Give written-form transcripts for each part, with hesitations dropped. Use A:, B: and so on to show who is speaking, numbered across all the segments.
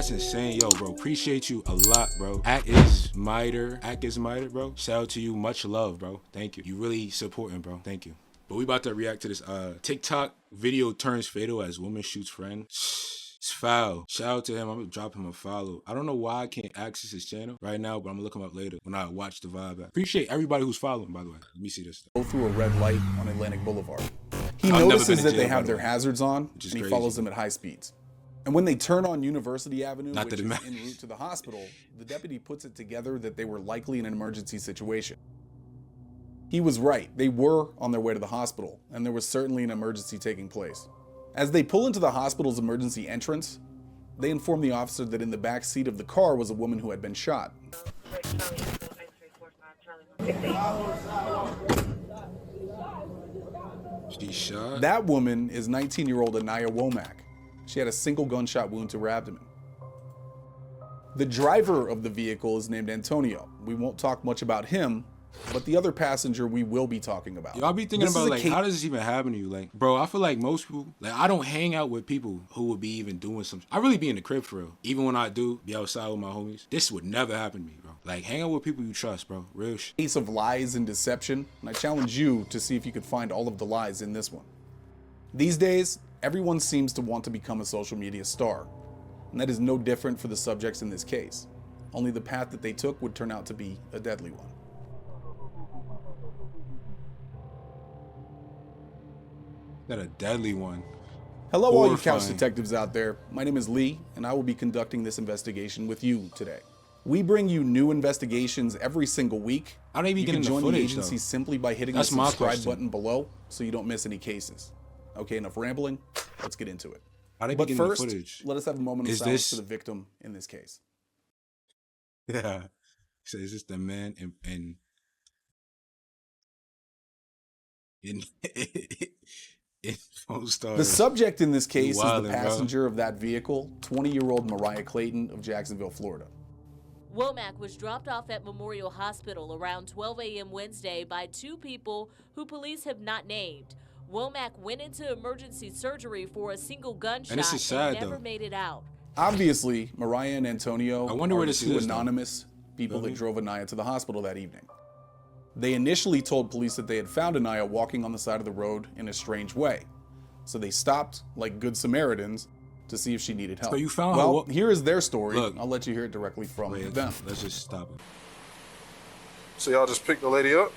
A: That's insane. Yo, bro, appreciate you a lot, bro. Act is miter, bro. Shout out to you. Much love, bro. Thank you. You really supporting, bro. Thank you. But we about to react to this TikTok video turns fatal as woman shoots friend. It's foul. Shout out to him. I'm gonna drop him a follow. I don't know why I can't access his channel right now, but I'm gonna look him up later when I watch the vibe back. Appreciate everybody who's following, by the way. Let me see this.
B: Go through a red light on Atlantic Boulevard. He notices that they have their hazards on, and he follows them at high speeds. And when they turn on University Avenue, which is en route to the hospital, the deputy puts it together that they were likely in an emergency situation. He was right. They were on their way to the hospital, and there was certainly an emergency taking place. As they pull into the hospital's emergency entrance, they inform the officer that in the back seat of the car was a woman who had been shot.
A: She shot?
B: That woman is 19-year-old Anaya Womack. She had a single gunshot wound to her abdomen. The driver of the vehicle is named Antonio. We won't talk much about him, but the other passenger we will be talking about.
A: Y'all be thinking about, like, how does this even happen to you? Like, bro, I feel like most people, like, I don't hang out with people who would be even doing some. I really be in the crib for real. Even when I do be outside with my homies, this would never happen to me, bro. Like, hang out with people you trust, bro. Real shit.
B: Case of lies and deception, and I challenge you to see if you could find all of the lies in this one. These days, everyone seems to want to become a social media star, and that is no different for the subjects in this case. Only the path that they took would turn out to be a deadly one.
A: That a deadly one.
B: Hello, all you couch detectives out there. My name is Lee, and I will be conducting this investigation with you today. We bring you new investigations every single week.
A: How do you
B: can join
A: the
B: agency simply by hitting the subscribe button below, so you don't miss any cases. Okay, enough rambling. Let's get into it. But first, let us have a moment of silence for the victim in this case.
A: Yeah. So is this the man in
B: The subject in this case is the passenger of that vehicle, 20-year-old Mariah Clayton of Jacksonville, Florida.
C: Womack was dropped off at Memorial Hospital around 12 a.m. Wednesday by two people who police have not named. Womack went into emergency surgery for a single gunshot and never made it out.
B: Obviously, Mariah and Antonio
A: are
B: the two anonymous people that drove Anaya to the hospital that evening. They initially told police that they had found Anaya walking on the side of the road in a strange way. So they stopped, like good Samaritans, to see if she needed help.
A: So you found
B: her. Well, here is their story. Look, I'll let you hear it directly from them.
A: Let's just stop it.
D: So y'all just picked the lady up?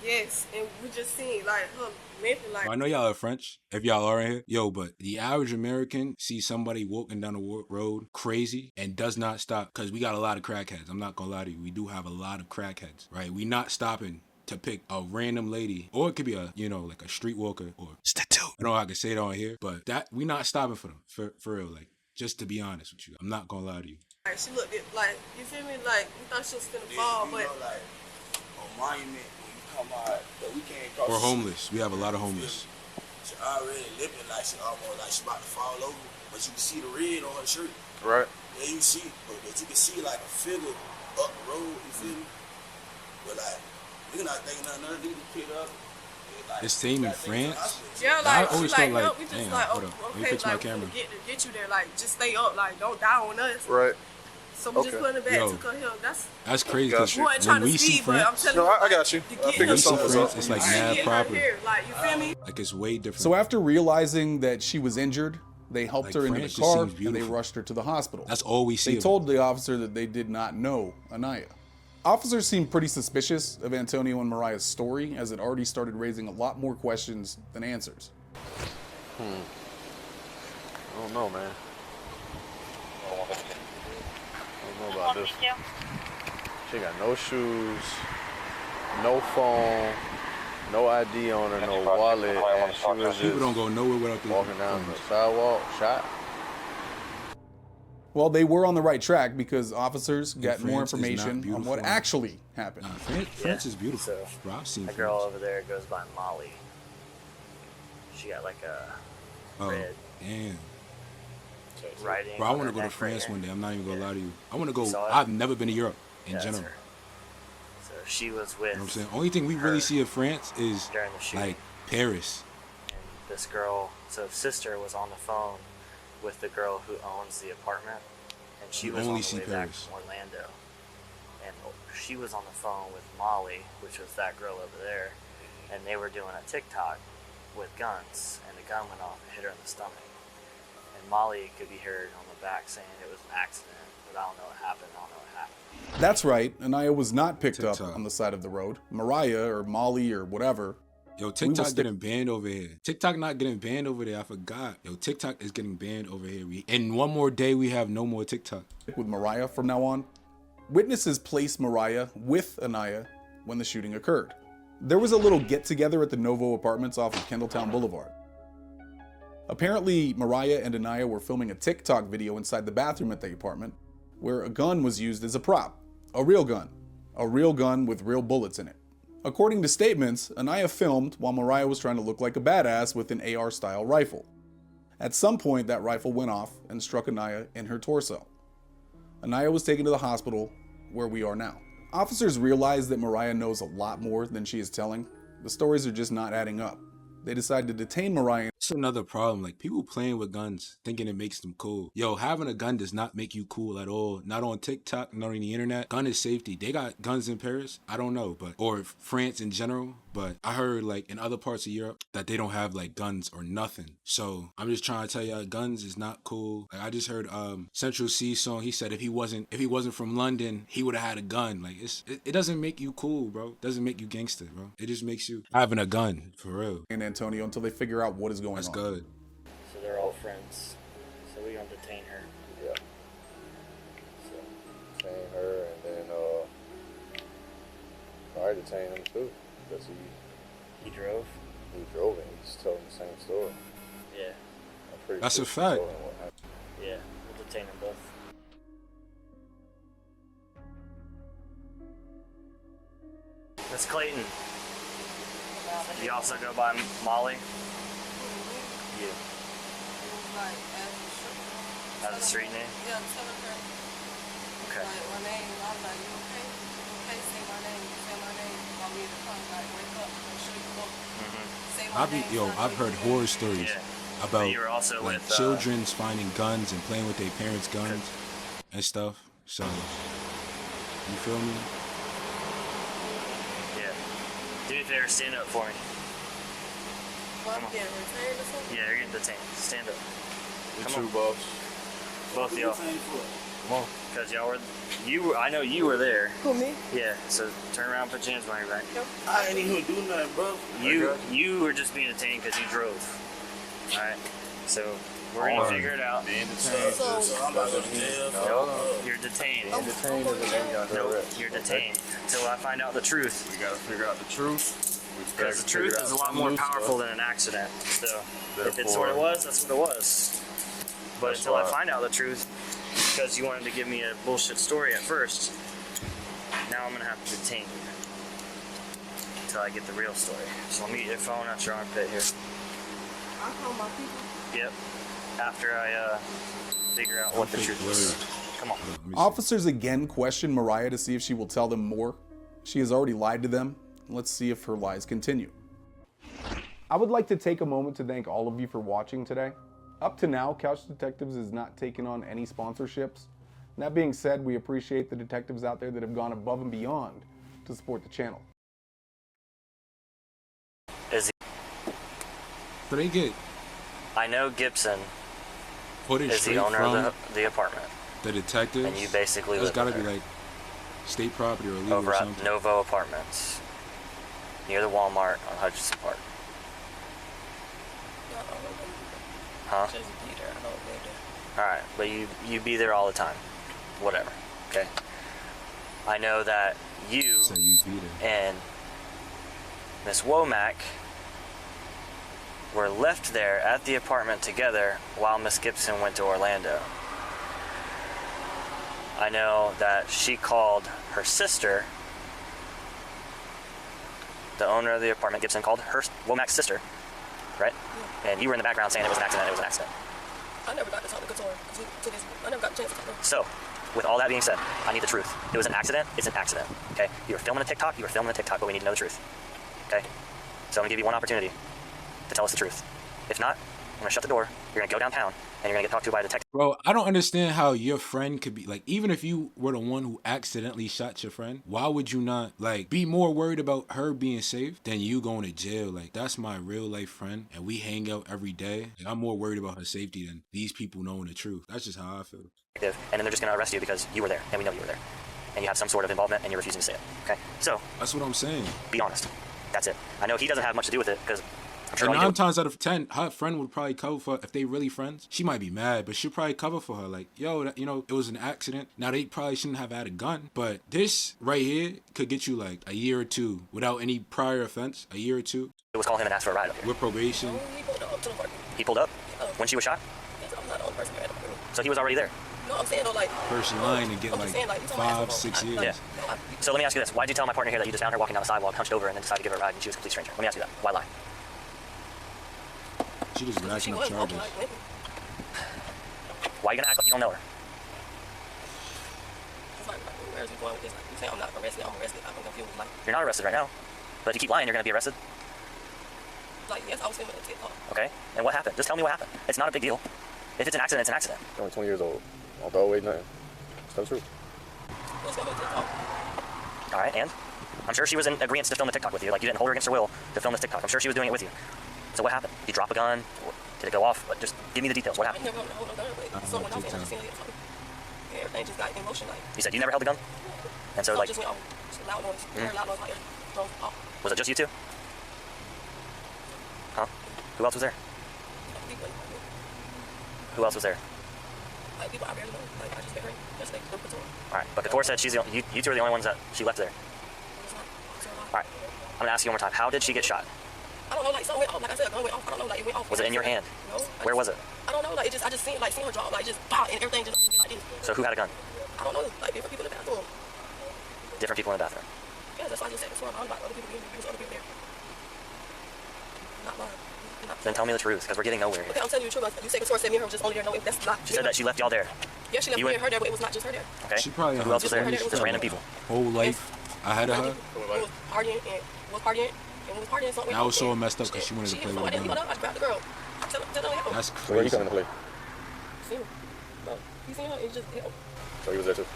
E: Yes, and we just seen like her limping like.
A: I know y'all are French, if y'all are in here. Yo, but the average American sees somebody walking down the road crazy and does not stop, because we got a lot of crackheads. I'm not gonna lie to you. We do have a lot of crackheads, right? We not stopping to pick a random lady, or it could be a, you know, like a streetwalker, or I don't know how I can say it on here, but that we not stopping for them, for real. Like, just to be honest with you, I'm not gonna lie to you.
E: Like, she looked at, like, you feel me? Like, we thought she was gonna fall, but
F: know, like on Monument. But we can't cross.
A: We're homeless. We have a lot of homeless.
F: She already limping like she almost like she about to fall over, but you can see the red on her shirt.
D: Right.
F: Yeah, you see, but you can see like a figure up the road. You feel me? But like, we not thinking nothing to pick up. Like,
A: this team in France.
E: Yeah, like
A: I always
E: like,
A: felt like,
E: we just
A: damn,
E: like,
A: hold up. Let me fix my camera.
E: Get you there, like just stay up, like don't die on us.
D: Right.
E: So we just put it back to her hill. That's
A: crazy.
E: When we see France,
D: no, I got you. I figured something was up.
A: It's like mad proper.
E: Like, you feel me?
A: Like, it's way different.
B: So after realizing that she was injured, they helped her into the car and they rushed her to the hospital.
A: That's all we see.
B: They told the officer that they did not know Anaya. Officers seemed pretty suspicious of Antonio and Mariah's story, as it already started raising a lot more questions than answers.
D: I don't know, man. I don't know about this. She got no shoes, no phone, no ID on her, no wallet, and she was just
A: people don't go nowhere without
D: walking down the sidewalk, shot.
B: Well, they were on the right track because officers got more information on what actually happened.
A: France is beautiful.
G: So,
A: bro, I've seen
G: a girl over there goes by Molly. She got like a red writing.
A: Bro, I want to go to France one day. I'm not even gonna lie to you. I want to go. I've never been to Europe in general.
G: So she was with.
A: You know what I'm saying? Only thing we really see of France is like Paris.
G: And this girl, so sister, was on the phone with the girl who owns the apartment, and she was on the way back from Orlando. And she was on the phone with Molly, which was that girl over there, and they were doing a TikTok with guns, and the gun went off and hit her in the stomach. And Molly could be heard on the back saying it was an accident, but I don't know what happened.
B: That's right, Anaya was not picked up on the side of the road. Mariah or Molly or whatever.
A: Yo, TikTok getting banned over here. TikTok not getting banned over there. I forgot. Yo, TikTok is getting banned over here. In one more day, we have no more TikTok.
B: With Mariah from now on. Witnesses placed Mariah with Anaya when the shooting occurred. There was a little get-together at the Novo Apartments off of Kendalltown Boulevard. Apparently, Mariah and Anaya were filming a TikTok video inside the bathroom at the apartment, where a gun was used as a prop. A real gun with real bullets in it. According to statements, Anaya filmed while Mariah was trying to look like a badass with an AR-style rifle. At some point, that rifle went off and struck Anaya in her torso. Anaya was taken to the hospital, where we are now. Officers realized that Mariah knows a lot more than she is telling. The stories are just not adding up. They decided to detain Mariah.
A: It's another problem. Like, people playing with guns, thinking it makes them cool. Yo, having a gun does not make you cool at all. Not on TikTok, not on the internet. Gun is safety. They got guns in Paris. I don't know, or France in general. But I heard, like, in other parts of Europe that they don't have, like, guns or nothing. So I'm just trying to tell y'all, guns is not cool. Like, I just heard Central C song. He said if he wasn't from London, he would have had a gun. Like, it doesn't make you cool, bro. It doesn't make you gangster, bro. It just makes you having a gun, for real.
B: In Antonio until they figure out what is going on.
A: That's good.
G: So they're all friends. So we're gonna detain her.
D: Yeah. So detain her, and then probably detain him too, because
G: he drove.
D: He drove, and he's telling the same story.
G: Yeah.
D: I'm pretty
A: That's
D: sure
A: a fact.
G: Yeah, we'll detain them both. Miss Clayton. You also go by Molly? You.
E: Like,
G: as a street name?
E: Yeah, I'm telling her.
G: Okay.
E: Like, my name, I'm like, you okay? You okay? Say my name. Say my name. Want me to come, like, wake up and show you book. Say my name.
A: I've heard horror stories about
G: you were also
A: like
G: with,
A: children's finding guns and playing with their parents' guns and stuff. So, you feel me?
G: Yeah. Do me a favor, stand up for me.
E: Well, I'm getting retained or something?
G: Yeah, you're getting detained. Stand up.
D: Come on, boss.
G: Both of y'all.
D: Come on.
G: Because y'all were, I know you were there.
E: Who, me?
G: Yeah, so turn around and put your hands behind your back.
F: I ain't even do nothing, bro.
G: You were just being detained because you drove. Alright? So, we're going to figure it out.
D: Being detained.
E: So I'm about to go to jail.
G: Nope, you're detained.
D: Being detained doesn't mean you're under
G: Nope,
D: arrest.
G: you're detained. Until I find out the truth.
D: We gotta figure out the truth.
G: Because the truth is a lot more powerful than an accident. So, if it's what it was, that's what it was. But until I find out the truth, because you wanted to give me a bullshit story at first, now I'm going to have to detain you. Until I get the real story. So let me get your phone out your armpit here.
E: I call my people.
G: Yep. After I figure out what the truth is. Come on.
B: Officers again question Mariah to see if she will tell them more. She has already lied to them. Let's see if her lies continue. I would like to take a moment to thank all of you for watching today. Up to now, Couch Detectives has not taken on any sponsorships. That being said, we appreciate the detectives out there that have gone above and beyond to support the channel.
A: But they get.
G: I know Gibson
A: Footage
G: is the owner of the apartment.
A: The detectives.
G: And you basically live
A: gotta
G: there.
A: be like state property or legal
G: over
A: or
G: at
A: something.
G: Novo Apartments, near the Walmart on Hutchinson Park. Huh? Alright, but you be there all the time. Whatever. Okay? I know that you
A: So you be there.
G: and Miss Womack were left there at the apartment together while Miss Gibson went to Orlando. I know that she called her sister, the owner of the apartment. Gibson called her Womack's sister, right? Yeah. And you were in the background saying it was an accident. It was an accident.
E: I never got to talk to Couture. I never got a chance to talk to her.
G: So, with all that being said, I need the truth. It was an accident. It's an accident. Okay? You were filming a TikTok. But we need to know the truth. Okay? So I'm gonna give you one opportunity to tell us the truth. If not, I'm gonna shut the door. You're gonna go downtown, and you're gonna get talked to by a detective.
A: Bro, I don't understand how your friend could be like, even if you were the one who accidentally shot your friend, why would you not like be more worried about her being safe than you going to jail? Like, that's my real life friend, and we hang out every day. Like, I'm more worried about her safety than these people knowing the truth. That's just how I feel.
G: And then they're just gonna arrest you because you were there, and we know you were there, and you have some sort of involvement, and you're refusing to say it. Okay, so
A: that's what I'm saying.
G: Be honest. That's it. I know he doesn't have much to do with it because.
A: And 9 times out of 10, her friend would probably cover for her. If they really friends, she might be mad, but she'll probably cover for her. Like, yo, that, you know, it was an accident. Now, they probably shouldn't have had a gun, but this right here could get you like a year or two without any prior offense. A year or two.
G: It was call him and ask for a ride up here.
A: With probation.
E: No, he pulled up to the park.
G: He pulled up when she was shot?
E: Yes, I'm not the only person who had it.
G: So he was already there?
E: No, I'm saying though, like.
A: First line and get like 5, 6 years.
G: Yeah. So let me ask you this. Why did you tell my partner here that you just found her walking down the sidewalk, hunched over, and then decided to give her a ride and she was a complete stranger? Let me ask you that. Why lie?
A: She just racking up charges.
G: Why are you gonna act like you don't know her?
E: Where is he going with this? Like, you say I'm not arrested, I'm arrested. I'm confused. Like,
G: you're not arrested right now. But if you keep lying, you're gonna be arrested.
E: Like, yes, I was filming a TikTok.
G: Okay. And what happened? Just tell me what happened. It's not a big deal. If it's an accident, it's an accident.
D: You're only 20 years old. Don't throw away nothing. Tell the truth.
E: I was filming a TikTok.
G: All right, and I'm sure she was in agreement to film the TikTok with you. Like, you didn't hold her against her will to film this TikTok. I'm sure she was doing it with you. So what happened? Did you drop a gun? Did it go off? Just give me the details. What happened?
E: I never held no gun, but someone else had seen it. Everything just got in motion. Like,
G: you said you never held the gun? And so, like,
E: just went off. Just loud noise. Loud noise, like, thrown off.
G: Was it just you two? Huh? Who else was there? Who else was there?
E: Like, people I barely know. Like, I just met her yesterday.
G: All right, but Couture said she's the only, you two are the only ones that she left there. All right, I'm gonna ask you one more time. How did she get shot?
E: I don't know, like, something went off. Like I said, a gun went off. I don't know, like, it went off.
G: Was it in your hand?
E: No.
G: Where was it?
E: I don't know, like, I just seen her drop, like, just pop, and everything just like this.
G: So who had a gun?
E: I don't know, like, different people in the bathroom.
G: Different people in the bathroom.
E: Yeah, that's why I just said before. I don't know about other people. There was other people there. Not lying.
G: Then tell me the truth, because we're getting nowhere here.
E: Okay, I'm telling you the truth. You said Couture said me and her was just only there. No, that's not.
G: She said that she left y'all there.
E: Yeah, she left me and her there, but it was not just her there.
G: Okay.
A: She probably
G: who else was there? Just random people.
A: Whole life ahead of her.
E: We was partying and we was partying. Something.
A: Now it's so messed up because she wanted to play with a gun.
E: I grabbed the girl. Tell her.
A: That's
D: So where you
A: crazy.
D: coming to play?
E: Seen him. No, he seen her. He just.
D: So he was there too?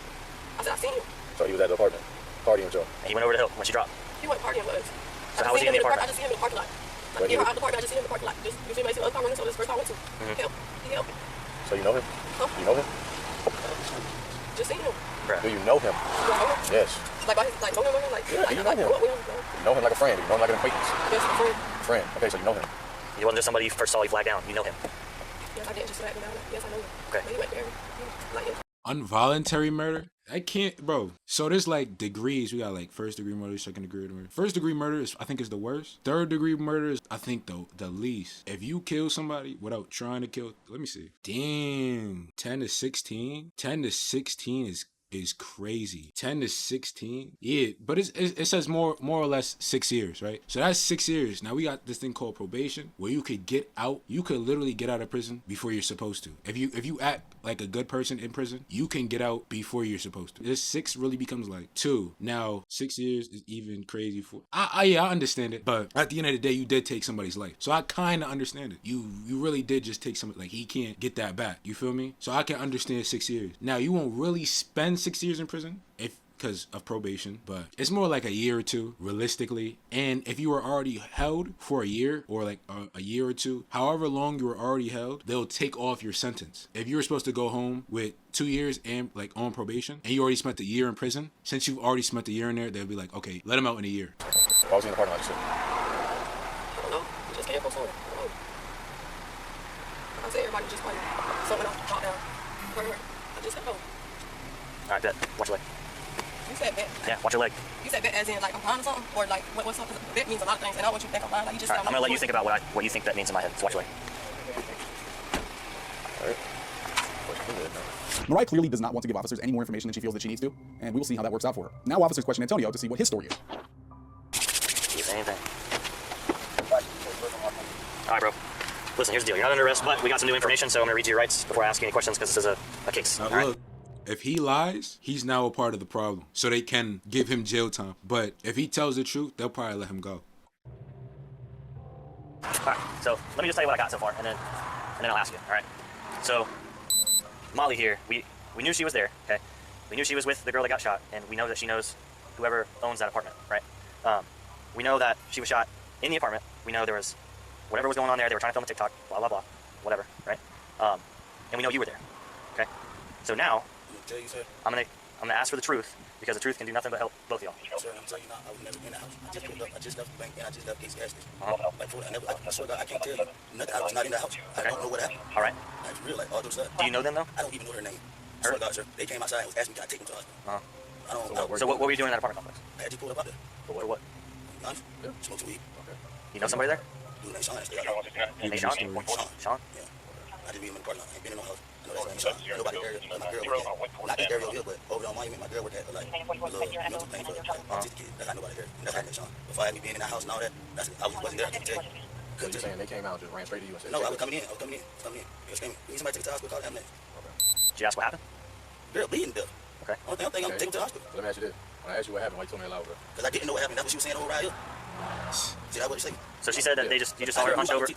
E: I said I seen him.
D: So he was at the apartment, partying with y'all?
G: And he went over the hill when she dropped.
E: He went partying with us.
G: So how was he in the apartment?
E: I just seen him in the parking lot. Like, get her out of the park. I just seen him in the parking lot. Just, you feel me? I see the other car running, so this first car I went to. He helped me.
D: So you know him?
E: Huh?
D: You know him?
E: Just seen him.
D: Do you know him?
E: You know him?
D: Yes.
E: Like, know him, like,
D: Yeah, do you know him?
E: What,
D: You know him like a friend. You know him like an acquaintance.
E: Yes, a friend.
D: Friend. Okay, so you know him.
G: He wasn't just somebody you first saw you flag down. You know him.
E: Yes, I didn't just flag him down. Yes, I know him.
G: Okay.
E: But he went there. Like,
A: Involuntary murder? I can't, bro. So there's like degrees. We got like first degree murder, second degree murder. First degree murder is, I think, is the worst. Third degree murder is, I think, the least. If you kill somebody without trying to kill, let me see. Damn, 10 to 16. 10 to 16 is crazy. 10 to 16. Yeah, but it says more or less 6 years, right? So that's 6 years. Now we got this thing called probation where you could get out. You could literally get out of prison before you're supposed to. If you act like a good person in prison, you can get out before you're supposed to. This 6 really becomes like 2. Now 6 years is even crazy for. I understand it, but at the end of the day, you did take somebody's life, so I kind of understand it. You really did just take somebody, like, he can't get that back. You feel me? So I can understand 6 years. Now you won't really spend 6 years in prison because of probation, but it's more like a year or two realistically. And if you were already held for a year or like a year or two, however long you were already held, they'll take off your sentence. If you were supposed to go home with 2 years and like on probation and you already spent a year in prison, since you've already spent a year in there, they'll be like, okay, let him out in a year.
D: Why was he in the parking lot?
E: I don't know. He just came from somewhere. I don't know. I said everybody just like something else dropped down. I just said no.
G: All right, bet. Watch your leg.
E: You said bet.
G: Yeah, watch your leg.
E: You said bet as in like I'm lying or something? Or like what's something? Bet means a lot of things, and I want you to think I'm lying. Like you just
G: All right, I'm gonna let you think about what you think that means in my head. So watch your leg.
D: All right.
B: Mariah clearly does not want to give officers any more information than she feels that she needs to, and we will see how that works out for her. Now officers question Antonio to see what his story is.
G: You say anything? All right, bro. Listen, here's the deal. You're not under arrest, but we got some new information, so I'm gonna read you your rights before I ask you any questions because this is a case.
A: Now
G: All right?
A: look, if he lies, he's now a part of the problem, so they can give him jail time. But if he tells the truth, they'll probably let him go.
G: All right. So let me just tell you what I got so far, and then and then I'll ask you. All right. So Molly here, we knew she was there. Okay. We knew she was with the girl that got shot, and we know that she knows whoever owns that apartment, right? We know that she was shot in the apartment. We know there was whatever was going on there. They were trying to film a TikTok, blah blah blah, whatever, right? And we know you were there. Okay. So now I'm gonna ask for the truth, because the truth can do nothing but help both of y'all.
F: Sir, I'm telling you now, I was never in the house. I just pulled up, I just left the bank, and I just left Gates gas station. Like, for I swear to God, I can't tell you nothing. I was not in the house. I don't know what happened.
G: All right.
F: Like, for real, like, all those stuff.
G: Do you know them, though?
F: I don't even know their name. I swear to God, sir. They came outside and was asking me, can I take them to the hospital?
G: So what were you doing in that apartment complex?
F: I had just pulled up out there.
G: For what?
F: Lunch? Smoke some weed.
G: You know somebody there?
F: Dude named Sean, stay out there.
G: Hey, Sean? Sean?
F: Yeah. I just be in the parking lot. I ain't been in no house. I know that's named Sean. Nobody there. My girl worked at, not this area over here, but over on Miami, my girl worked at, like, a little mental thing for, like, autistic kids. That's not nobody there. And that's how I met Sean. Before I had me being in that house and all that, I wasn't there, I can't tell you.
H: So you're saying they came out and just ran straight to you and said,
F: no, I was coming in. They were screaming, we need somebody to take to the hospital, call the ambulance.
G: Did you ask what happened?
F: Girl bleeding to death.
G: Okay.
F: Only thing I'm taking to the hospital.
H: So let me ask you this. When I asked you what happened, why you told me that loud, bro?
F: Because I didn't know what happened. That's what she was saying the whole ride here. See, that's what she said.
G: So she said that you just saw her hunched over?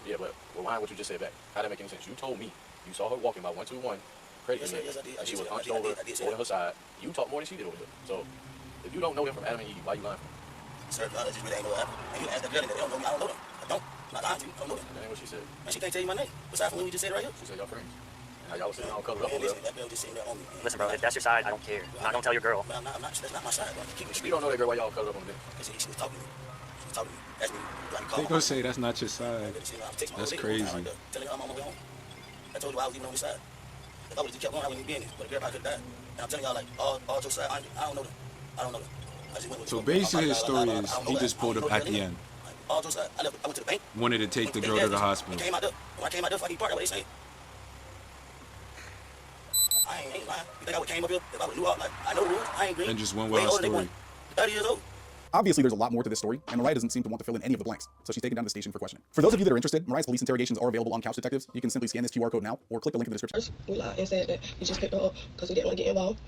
H: Yeah, but rewind what you just said back. How did that make any sense? You told me you saw her walking by 121 credit union, and she was hunched over, holding her side. You talked more than she did over there. So if you don't know him from Adam and Eve, why you lying for him?
F: Sir, God, I just really ain't know what happened. And you ask that girl, they don't know me. I don't know them. I don't. I'm not lying to you. I don't know them.
H: That ain't what she said.
F: And she can't tell you my name. Besides from what we just said right here.
H: She said y'all friends. How y'all was sitting all covered up over
F: Listen,
H: there.
F: that girl just sitting there on me.
G: Listen, bro, if that's your side, I don't care. I'm not gonna tell your girl.
F: But I'm not, that's not my side, bro. Keep me
H: You
F: straight.
H: don't know that girl, why y'all covered up on the bed?
F: She was talking to me. She was talking to me. Asked me, do I need to call
A: They
F: my
A: gonna
F: mom?
A: say that's not your side. That's crazy.
F: Telling her I'm on my way home. I told you I was even on this side. If I would have just kept going, I wouldn't be in it. But the girl probably could have died. And I'm telling y'all, like, all jokes aside, I don't know them. I don't know them. I just went with
A: So basically his story is he just pulled up at the end.
F: All jokes aside, I went to the bank.
A: Wanted to take the girl to the hospital.
F: Came out there. When I came out there, fucking part, that's what they say. I ain't lying. You think I would came up here if I would knew all, like, I know the rules. I ain't green.
A: And just went with our story.
F: 30 years old.
B: Obviously, there's a lot more to this story, and Mariah doesn't seem to want to fill in any of the blanks, so she's taken down to the station for questioning. For those of you that are interested, Mariah's police interrogations are available on Couch Detectives. You can simply scan this QR code now, or click the link in the description.
E: We lied and said that we just picked her up because we didn't want to get involved.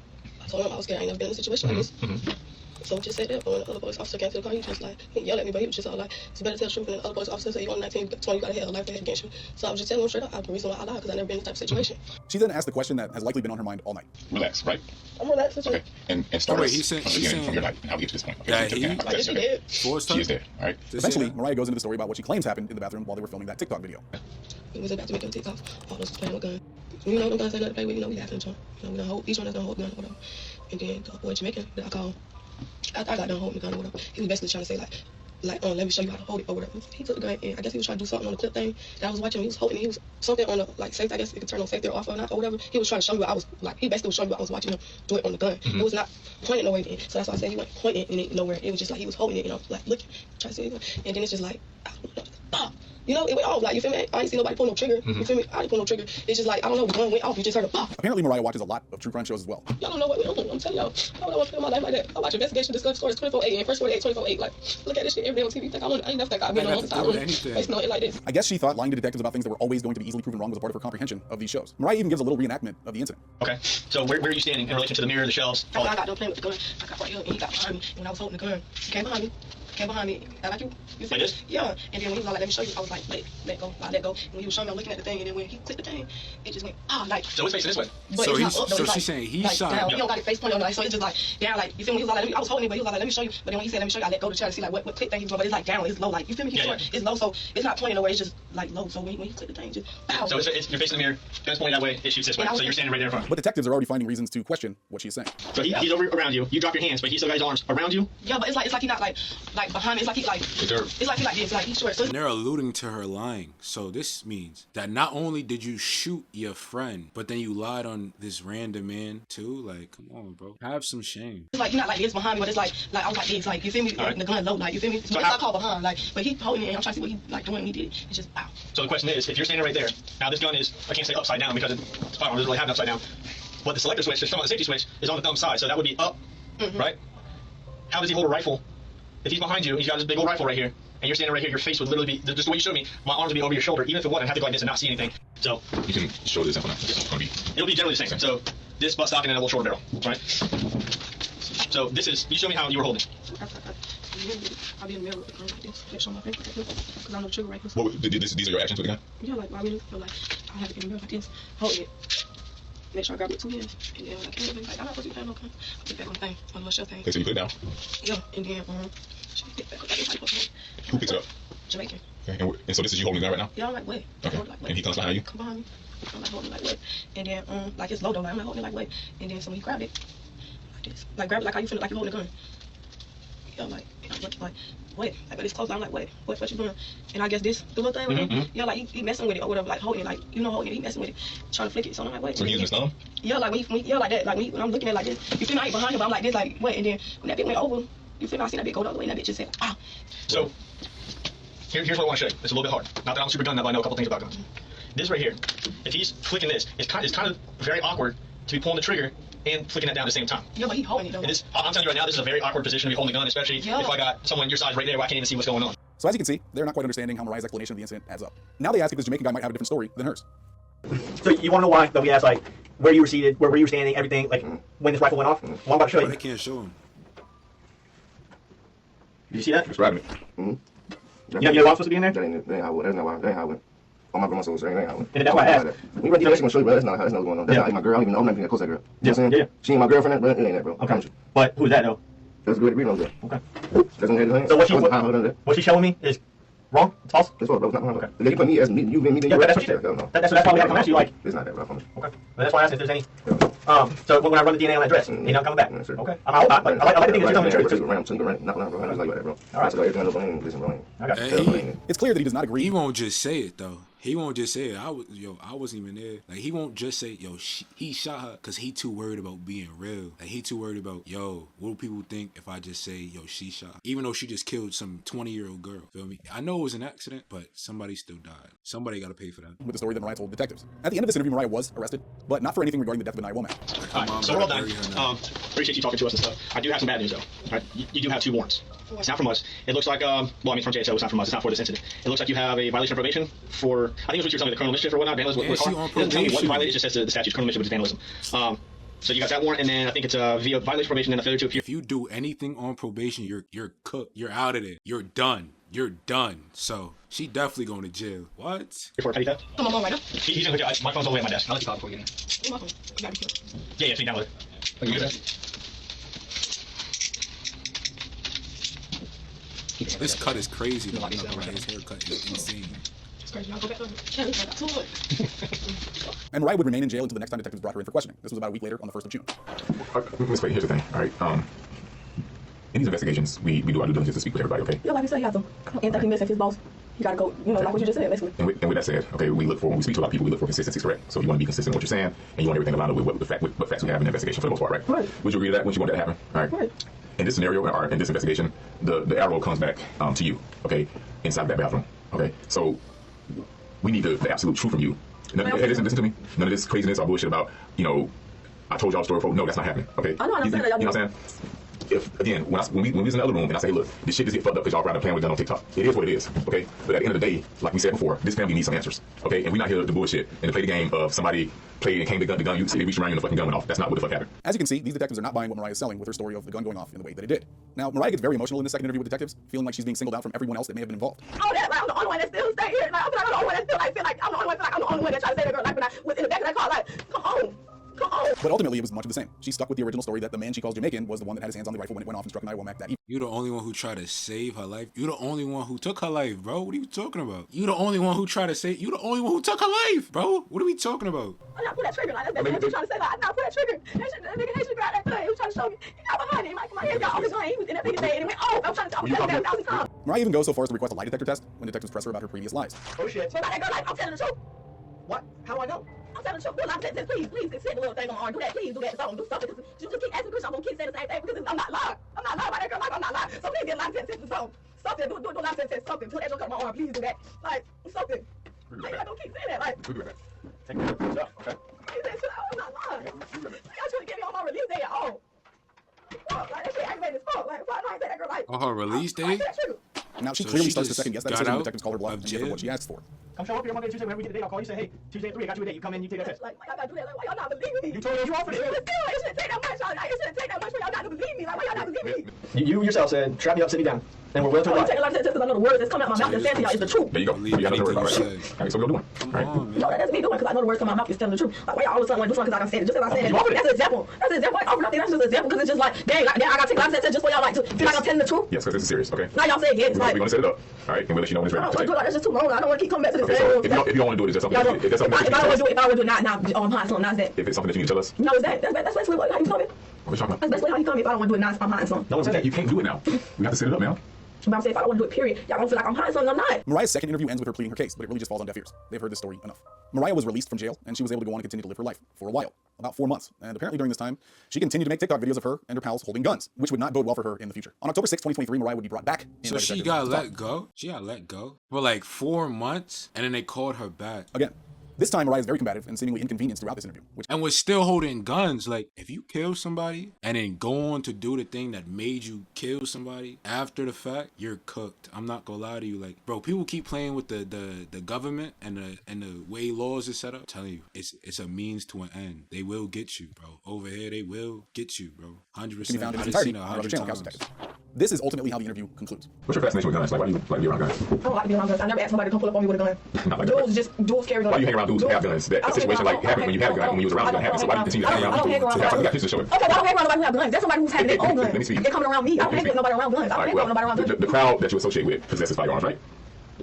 E: I told him I was scared. I ain't never been in a situation like this. So we just said that. But when the other police officer came to the car, he just like, he yelled at me, but he was just all like, it's better to tell the truth. And the other police officer said, you on 19, 20, you got to have a life ahead against you. So I was just telling him straight up, the reason why I lied, because I never been in this type of situation.
B: She then asked the question that has likely been on her mind all night.
I: Relax, right?
E: I'm relaxed.
I: Okay. And start
A: wait,
I: us
A: he's
I: from the beginning from your life and how we get to this point. Okay,
A: that
I: so
A: he-
I: okay,
E: Like, she did.
A: Forced her?
I: she is there, all right?
B: Eventually, Mariah goes into the story about what she claims happened in the bathroom while they were filming that TikTok video.
E: We was about to make them TikToks. All those was playing with guns. You know, them guns ain't nothing to play with. You know, we laughing at each other. You know, we gonna hold, each one that's gonna hold the gun or whatever. And then the boy Jamaican that I called, after I got done holding the gun or whatever, he was basically trying to say like, let me show you how to hold it or whatever. He took the gun and I guess he was trying to do something on the clip thing that I was watching. He was holding it. He was something on the, like, safety. I guess it could turn on safety or off or not or whatever. He was trying to show me what I was, like, he basically was showing me what I was watching him do it on the gun. It was not pointing nowhere then. So that's why I said he wasn't pointing it nowhere. It was just like he was holding it, you know, like looking, trying to see it. And then it's just like, you know, it went off. Like, you feel me? I ain't see nobody pull no trigger. You feel me? I didn't pull no trigger. It's just like, I don't know, the gun went off. You just heard a pop.
B: Apparently, Mariah watches a lot of true crime shows as well.
E: Y'all don't know what we do. I'm telling y'all, I don't want to feel my life like that. I watch Investigation Discovery Stories 24/8 and First 48, 24/8. Like, look at this shit every day on TV. Think I ain't never think I've been on the side facing it like this.
B: I guess she thought lying to detectives about things that were always going to be easily proven wrong was a part of her comprehension of these shows. Mariah even gives a little reenactment of the incident.
J: Okay, so where are you standing in relation to the mirror, the shelves?
E: After I got done playing with the gun, I got right here and he got behind me. And when I was holding the gun, he came behind me. Like you see
J: Like this?
E: Yeah. And then when he was all like, let me show you, I was like, let go. And when he was showing me, I'm looking at the thing, and then when he clicked the thing, it just went, like.
J: So it's facing this way.
E: But
A: So
E: it's
A: he's-
E: not up, though.
A: so
E: It's
A: she's
E: like,
A: saying he
E: like,
A: shot-
E: down. He don't got it face point on, like, so it's just like down, like, you feel me? He was like, I was holding it, but he was like, let me show you. But then when he said, let me show you, I let go to try to see like what click thing he was doing, but it's like down, it's low, like, you feel me? He's short, it's low, so it's not pointing nowhere, it's just like low. So when he clicked the thing, just pow.
J: So you're facing the mirror, gun's pointing that way, it shoots this way. So you're standing right there in front.
B: But detectives are already finding reasons to question what she's saying.
J: So he's over around you. You drop your hands, but he still got his arms around you.
E: Yeah, but it's like he not like behind me. It's like he like it's like he like this, like he's short. So
A: And they're alluding to her lying. So this means that not only did you shoot your friend, but then you lied on this random man too. Like, come on, bro. Have some shame.
E: it's like he not like this behind me, but it's like I was like this, like you feel me?
J: Right.
E: The gun low, like you feel me?
J: So
E: It's
J: how-
E: not called behind, like but he holding it and I'm trying to see what he like doing. He did it. It's just pow.
J: So the question is, if you're standing right there, now this gun is, I can't say upside down because it's firearm doesn't really have it upside down. But the selector switch, the safety switch, is on the thumb side, so that would be up, right? How does he hold a rifle? If he's behind you, he's got this big old rifle right here, and you're standing right here, your face would literally be, just the way you showed me, my arms would be over your shoulder. Even if it wasn't, I'd have to go like this and not see anything. So
I: You can show the example now. This is going to be.
J: it'll be generally the same. So this butt stock and then a little shorter barrel, right? So this is, you show me how you were holding.
E: I'll be in the middle of the gun like this, make sure my face protected, because I know the trigger right here.
I: What, these are your actions with the gun?
E: Yeah, like, I really feel like I have to get in the middle like this, hold it, make sure I grab it with 2 hands, and then when I can't, like, I'm not supposed to be playing no gun. I put it back on the thing, on the little shell thing.
I: Okay, so you put it down?
E: Yeah, and then, she pick it back up, like, it's like,
I: who picks it up?
E: Jamaican.
I: Okay, and so this is you holding the gun right now?
E: Yeah, I'm like, wait.
I: Okay,
E: like,
I: and he comes behind you?
E: Come behind me. I'm like holding like wait, and then like it's low though, like I'm like holding like wait, and then so he grabbed it like this, like grab it like how you feel like you holding a gun. Yeah, like I'm looking like wait, like but it's close. I'm like wait, what you doing? And I guess this the little thing with him, yeah, like he messing with it or whatever, like holding it, like holding it, he messing with it, trying to flick it. So I'm like wait.
I: So he using his thumb?
E: Yeah, like when yeah, like that, like when I'm looking at it like this, you feel me? I ain't behind him, but I'm like this, like wait, and then when that bit went over, you feel me? I see that bit go the other way, and that bitch just said ah.
J: So here's what I want to show you. It's a little bit hard. Not that I'm super gun nut, but I know a couple things about guns. This right here, if he's flicking this, it's kind of very awkward to be pulling the trigger and flicking it down at the same time.
E: Yeah, but he holding it though.
J: I'm telling you right now, this is a very awkward position to be holding a gun, especially if I got someone your size right there where I can't even see what's going on.
B: So as you can see, they're not quite understanding how Mariah's explanation of the incident adds up. Now they ask if this Jamaican guy might have a different story than hers.
K: So you want to know why? But we asked like where you were seated, where you were standing, everything, like when this rifle went off. Well, I'm about to show you.
A: I can't show him.
K: Did you see that?
L: Describe it.
K: You know why I'm supposed to be in there?
L: That ain't how it went. That's not why. That ain't how it went. All my grandma soul saying that ain't how it went.
K: And that's why I asked.
L: We read the show you, bro. That's not what's going on. That's not my girl. I don't even know nothing close to that girl. You know what I'm saying? Yeah. She ain't my girlfriend, but it ain't that, bro.
K: Okay. But who's that though?
L: That's good. We know that.
K: Okay.
L: That's not
K: So what she's showing me is wrong? It's false?
L: That's what, bro. It's not wrong.
K: Okay.
L: They put me as me, you, me,
K: yeah, that's what she said. That's why we have to ask you, like.
L: It's not that, bro. I promise.
K: Okay. But that's why I asked if there's any. So when I run the DNA on that dress, you're not coming back. Okay. I like to think that you're telling the truth.
L: Not bro. I just like that, bro. All right. So everything on the plane, listen, bro.
B: It's clear that he does not agree.
A: He won't just say it though. He won't just say it. I wasn't even there. Like he won't just say, yo, he shot her because he too worried about being real. Like he too worried about, yo, what do people think if I just say, yo, she shot? Even though she just killed some 20-year-old girl. Feel me? I know it was an accident, but somebody still died. Somebody got to pay for that.
B: With the story that Mariah told detectives. At the end of this interview, Mariah was arrested, but not for anything regarding the death of Anaya Womack.
J: All right, so we're all done. Appreciate you talking to us and stuff. I do have some bad news though. All right, you do have 2 warrants. It's not from us. It looks like, well, I mean, from JSO. It's not from us. It's not for this incident. It looks like you have a violation of probation for, I think it was what you were telling me, the criminal mischief or whatnot. Vandalism.
A: Yeah, she on probation.
J: It doesn't tell me what you violated. It just says the statute, criminal mischief, which is vandalism. So you got that warrant, and then I think it's a via violation of probation and a failure to appear.
A: If you do anything on probation, you're cooked. You're out of there. You're done. You're done. So she definitely going to jail. What?
J: For petty theft?
E: Come on, right now.
J: He's gonna look at my phone's all the way at my desk. I'll let you call before you get in. Yeah, so you download it. Are you good?
A: This cut is crazy though. His haircut is insane.
B: And Mariah would remain in jail until the next time detectives brought her in for questioning. This was about a week later on the 1st of June.
I: Miss Wade, here's the thing. All right. In these investigations, we do our due diligence to speak with everybody, okay?
E: Yeah, like you said, you have to. Anything he missed his boss, you gotta go, like what you just said, basically.
I: And with that said, okay, when we speak to a lot of people, we look for consistency, correct? So you want to be consistent with what you're saying, and you want everything aligned with what facts we have in the investigation for the most part, right?
E: Right.
I: Would you agree to that? Would you want that to happen? All right.
E: Right.
I: In this scenario, or in this investigation, the arrow comes back to you, okay, inside that bathroom, okay? So we need the absolute truth from you. Hey, listen to me. None of this craziness or bullshit about, I told y'all the story before. No, that's not happening, okay?
E: I know what I'm saying.
I: You know what I'm saying? If again, when we was in the other room and I say, look, this shit just get fucked up because y'all around playing with gun on TikTok. It is what it is, okay? But at the end of the day, like we said before, this family needs some answers, okay? And we're not here to bullshit and to play the game of somebody played and came the gun, you reach around and the fucking gun went off. That's not what the fuck happened.
B: As you can see, these detectives are not buying what Mariah is selling with her story of the gun going off in the way that it did. Now, Mariah gets very emotional in the second interview with detectives, feeling like she's being singled out from everyone else that may have been involved.
E: Oh, that, like, I'm the only one that still stay here. Like, I'm the only one that still, like, feel like I'm the only one, feel like I'm the only one that try to say that girl, like, when I was in the back of that car, like, come on.
B: But ultimately, it was much of the same. She stuck with the original story that the man she calls Jamaican was the one that had his hands on the rifle when it went off and struck Anaya Womack that evening.
A: You the only one who tried to save her life. You the only one who took her life, bro. What are you talking about? You the only one who tried to save. You the only one who took her life, bro. What are we talking about?
E: I'm not pulling that trigger. Like, that's what he's trying to say. Like, I'm not pulling that trigger. They should grab that thing. He was trying to show me. He got behind him. Like, come on, he got off his gun. He was in that thing today, and it went, oh, I'm trying to tell you that 1,000 times.
B: Mariah even goes so far as to request a lie detector test when detectives press her about her previous lies.
K: Oh shit.
E: So about that girl, like, I'm telling the truth.
K: What? How do I know?
E: I'm telling the truth. Please, sit the little thing on my arm. Do that. Please do that. So I'm gonna do something. Because you just keep asking questions. I'm gonna keep saying the same thing because I'm not lying. I'm not lying about that girl. Like, I'm not lying. So please get a lie detector test or something. Do a lie detector test. Something. Put that joke on my arm. Please do that. Like, something. Like, I don't keep saying that. Like,
I: We'll do that.
K: Take it stuff, okay?
E: I'm not lying. Y'all trying to get me on my release day at all. Fuck, like, that shit aggravating as fuck. Like, why not say that girl, like,
A: on her release day?
B: Now she clearly starts to second guess that decision when detectives call her bluff and give her what she asks for.
K: Come show up here Monday, Tuesday, whenever we get the date. I'll call you. Say, hey, Tuesday at 3, I got you a date. You come in, you take that test.
E: Like, why y'all gotta do that? Like, why y'all not believing me?
K: You told me you offered it.
E: It shouldn't take that much. It shouldn't take that much for y'all not to believe me. Like, why y'all not believe me?
K: You yourself said, strap me up, sit me down. And we're willing to
E: I'm
K: ride.
E: taking a lot of tests because I know the words that's coming out my mouth and saying to y'all is the truth.
I: There you go. You got nothing to worry about, right? All right, so we're going to do one. All right.
E: No, that's me doing because I know the words coming out my mouth is telling the truth. Like, why y'all all of a sudden want to do something because I can say it? Just because I said it. That's an example. That's an example. I offer nothing. That's just an example because it's just like, dang, I got to take a lot of tests just for y'all like to feel like I'm telling the truth.
I: Yes, because this is serious, okay?
E: Now y'all say yes.
I: We're going to set it up. All right, and we'll let you know when it's ready.
E: I don't want to do it. That's just too long. I don't want to keep coming back to this.
I: Okay, so if you don't want to do it, is that something? If I
E: don't want to do it, now I'm hiding something. Now is that?
I: If it's something that you need to tell us?
E: No, is that? That's basically how you come in.
I: What are you talking about?
E: That's basically how you come in. If I don't want to do it now, I'm hiding something.
I: No one said that. You can't do it now. We have to set it up now.
E: But I'm saying if I don't want to do it, period, y'all don't feel like I'm hiding something. I'm not.
B: Mariah's second interview ends with her pleading her case, but it really just falls on deaf ears. They've heard this story enough. Mariah was released from jail, and she was able to go on and continue to live her life for a while, about 4 months. And apparently during this time, she continued to make TikTok videos of her and her pals holding guns, which would not bode well for her in the future. On October 6, 2023, Mariah would be brought back.
A: So she got let go? She got let go for like 4 months, and then they called her back.
B: Again. This time, Mariah is very combative and seemingly inconvenienced throughout this interview.
A: And was still holding guns. Like, if you kill somebody and then go on to do the thing that made you kill somebody after the fact, you're cooked. I'm not gonna lie to you. Like, bro, people keep playing with the government and the way laws is set up. I'm telling you, it's a means to an end. They will get you, bro. Over here, they will get you, bro. 100%.
B: Can be found in its entirety on our channel, Couch Detectives. This is ultimately how the interview concludes.
I: What's your fascination with guns? Like, why do you like to be around guns?
E: I don't like to be around guns. I never asked somebody to come pull up on me with a gun.
I: Not like
E: Dudes carry guns.
I: Why do you hang around dudes who have guns? That a situation like happened when you had a gun, when you was around a gun happened. So why do you continue to hang around people who have guns? Just show it.
E: Okay, I don't hang around nobody who have guns. That's somebody who's having their own guns.
I: Let me speak.
E: They're coming around me. I don't hang with nobody around guns. I don't hang with nobody around guns.
I: The crowd that you associate with possesses firearms, right?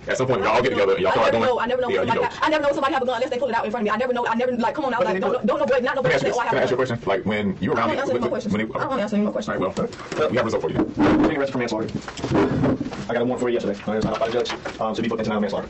I: At some point, y'all get together and y'all start doing.
E: I never know somebody have a gun unless they pull it out in front of me. I never like come on out like don't know boy, not no boy.
I: Can I ask you a question? Like when you were around,
E: I don't want to answer any more questions.
I: All right, well, we have a result for you.
K: Getting arrested for manslaughter. I got a warrant for it yesterday. I was found out by the judge to be put into manslaughter.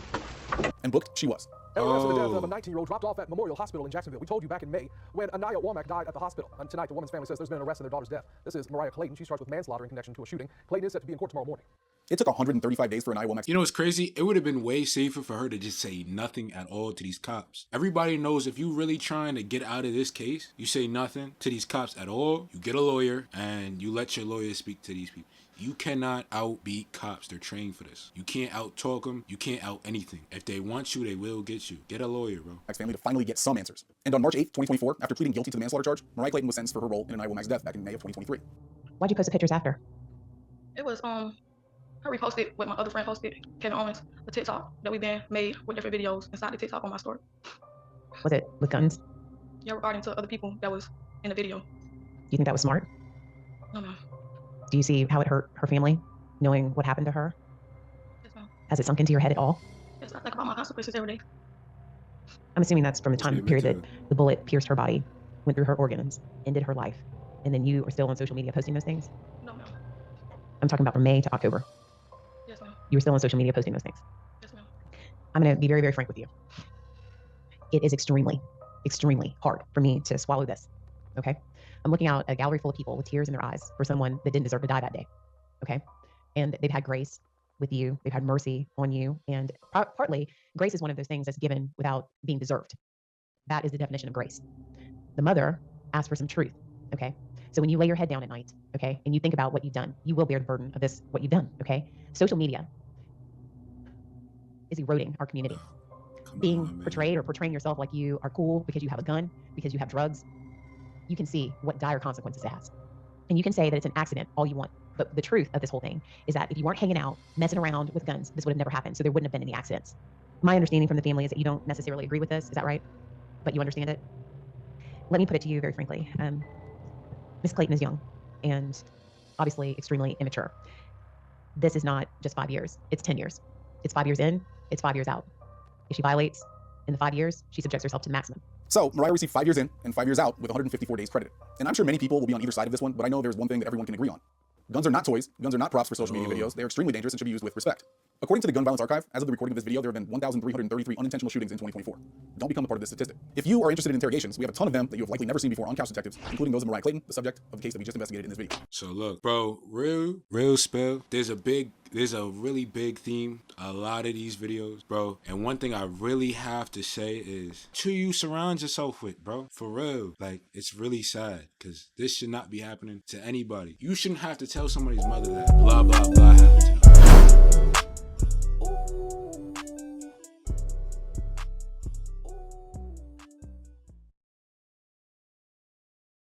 B: And booked she was.
M: Arrest for the death of a 19-year-old dropped off at Memorial Hospital in Jacksonville. We told you back in May when Anaya Womack died at the hospital. And tonight, the woman's family says there's been an arrest in their daughter's death. This is Mariah Clayton. She's charged with manslaughter in connection to a shooting. Clayton is set to be in court tomorrow morning.
B: It took 135 days for Anaya Womack.
A: You know what's crazy? It would have been way safer for her to just say nothing at all to these cops. Everybody knows if you really trying to get out of this case, you say nothing to these cops at all. You get a lawyer and you let your lawyer speak to these people. You cannot outbeat cops. They're trained for this. You can't out-talk them. You can't out anything. If they want you, they will get you. Get a lawyer, bro.
B: Family to finally get some answers. And on March 8th, 2024, after pleading guilty to the manslaughter charge, Mariah Clayton was sentenced for her role in Anaya Womack's death back in May of 2023.
N: Why'd you post the pictures after?
E: It was her reposted what my other friend posted, Kevin Owens, the TikTok that we then made with different videos inside the TikTok on my story.
N: Was it with guns?
E: Yeah, regarding to other people that was in the video.
N: Do you think that was smart?
E: No, ma'am.
N: Do you see how it hurt her family, knowing what happened to her?
E: Yes, ma'am.
N: Has it sunk into your head at all?
E: Yes, I think about my consequences every day.
N: I'm assuming that's from the time period that the bullet pierced her body, went through her organs, ended her life, and then you are still on social media posting those things?
E: No, ma'am.
N: I'm talking about from May to October.
E: Yes, ma'am.
N: You were still on social media posting those things?
E: Yes, ma'am.
N: I'm going to be very, very frank with you. It is extremely, extremely hard for me to swallow this, okay? I'm looking out a gallery full of people with tears in their eyes for someone that didn't deserve to die that day, okay? And they've had grace with you. They've had mercy on you. And partly, grace is one of those things that's given without being deserved. That is the definition of grace. The mother asked for some truth, okay? So when you lay your head down at night, okay, and you think about what you've done, you will bear the burden of this, what you've done, okay? Social media is eroding our community. Being portrayed or portraying yourself like you are cool because you have a gun, because you have drugs, you can see what dire consequences it has. And you can say that it's an accident all you want. But the truth of this whole thing is that if you weren't hanging out, messing around with guns, this would have never happened. So there wouldn't have been any accidents. My understanding from the family is that you don't necessarily agree with this. Is that right? But you understand it? Let me put it to you very frankly. Miss Clayton is young and obviously extremely immature. This is not just 5 years. It's 10 years. It's 5 years in. It's 5 years out. If she violates in the 5 years, she subjects herself to the maximum.
B: So, Mariah received 5 years in and 5 years out with 154 days credited. And I'm sure many people will be on either side of this one, but I know there's one thing that everyone can agree on. Guns are not toys. Guns are not props for social media videos. They are extremely dangerous and should be used with respect. According to the Gun Violence Archive, as of the recording of this video, there have been 1,333 unintentional shootings in 2024. Don't become a part of this statistic. If you are interested in interrogations, we have a ton of them that you have likely never seen before on Couch Detectives, including those of Mariah Clayton, the subject of the case that we just investigated in this video.
A: So look, bro, real spill. There's a really big theme, a lot of these videos, bro. And one thing I really have to say is who you surround yourself with, bro. For real. Like, it's really sad because this should not be happening to anybody. You shouldn't have to tell somebody's mother that blah, blah, blah happened to her.